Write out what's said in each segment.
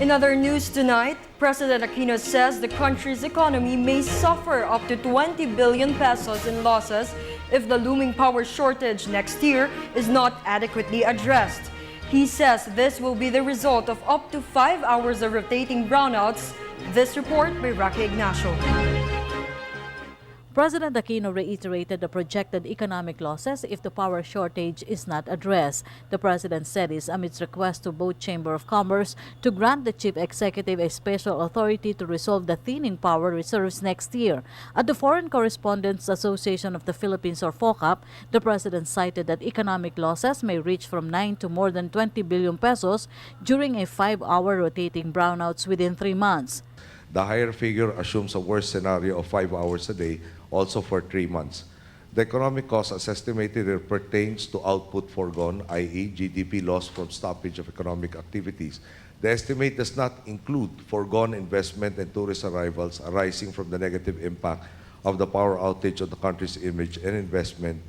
In other news tonight, President Aquino says the country's economy may suffer up to 20 billion pesos in losses if the looming power shortage next year is not adequately addressed. He says this will be the result of up to 5 hours of rotating brownouts. This report by Ignacio. President Aquino reiterated the projected economic losses if the power shortage is not addressed. The president said this amidst requests to both Chamber of Commerce to grant the chief executive a special authority to resolve the thinning power reserves next year. At the Foreign Correspondents Association of the Philippines, or FOCAP, the president cited that economic losses may reach from 9 to more than 20 billion pesos during a 5-hour rotating brownouts within 3 months. The higher figure assumes a worse scenario of 5 hours a day, also for 3 months. The economic cost as estimated pertains to output foregone, i.e. GDP loss from stoppage of economic activities. The estimate does not include foregone investment and tourist arrivals arising from the negative impact of the power outage on the country's image and investment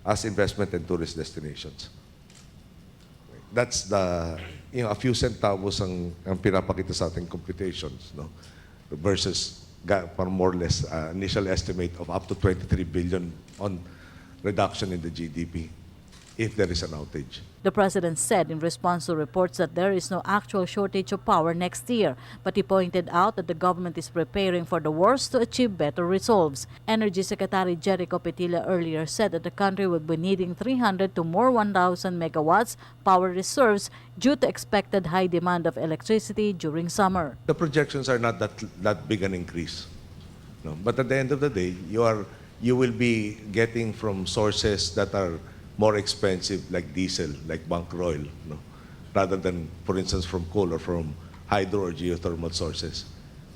and tourist destinations. That's the, a few centavos ang pinapakita sa ating computations, no? Versus more or less initial estimate of up to 23 billion on reduction in the GDP if there is an outage. The president said in response to reports that there is no actual shortage of power next year, but he pointed out that the government is preparing for the worst to achieve better results. Energy Secretary Jericho Petilla earlier said that the country would be needing 300 to more 1,000 megawatts power reserves due to expected high demand of electricity during summer. The projections are not that big an increase, no? But at the end of the day, you will be getting from sources that are more expensive, like diesel, like bunker oil, no? Rather than, for instance, from coal or from hydro or geothermal sources.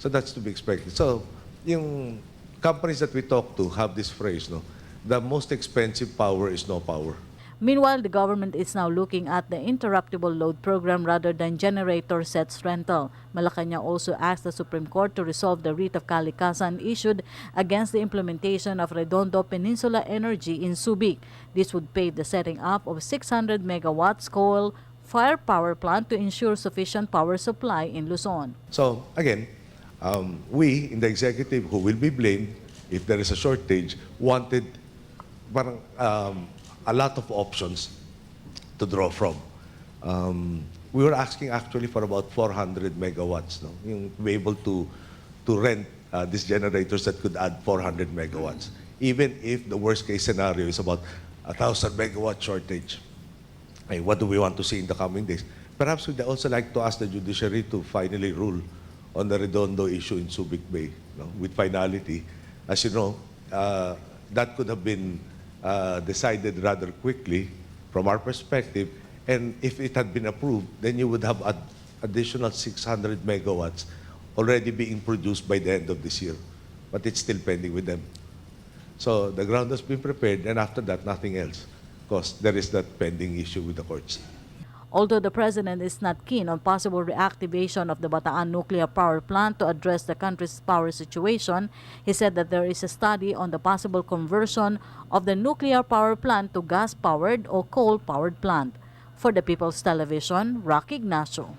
So that's to be expected. So yung companies that we talk to have this phrase, no? The most expensive power is no power. Meanwhile, the government is now looking at the interruptible load program rather than generator sets rental. Malacanang also asked the Supreme Court to resolve the writ of kalikasan issued against the implementation of Redondo Peninsula Energy in Subic. This would pave the setting up of 600 megawatts coal fire power plant to ensure sufficient power supply in Luzon. So again, we in the executive, who will be blamed if there is a shortage, wanted a lot of options to draw from. We were asking actually for about 400 megawatts, no? To be able to rent these generators that could add 400 megawatts, even if the worst case scenario is about 1,000 megawatt shortage. Hey, what do we want to see in the coming days? Perhaps we'd also like to ask the judiciary to finally rule on the Redondo issue in Subic Bay, no? With finality. As you know, that could have been decided rather quickly from our perspective, and if it had been approved, then you would have additional 600 megawatts already being produced by the end of this year, but it's still pending with them. So the ground has been prepared, and after that, nothing else, because there is that pending issue with the courts. Although the president is not keen on possible reactivation of the Bataan nuclear power plant to address the country's power situation, he said that there is a study on the possible conversion of the nuclear power plant to gas-powered or coal-powered plant. For the People's Television, Ignacio.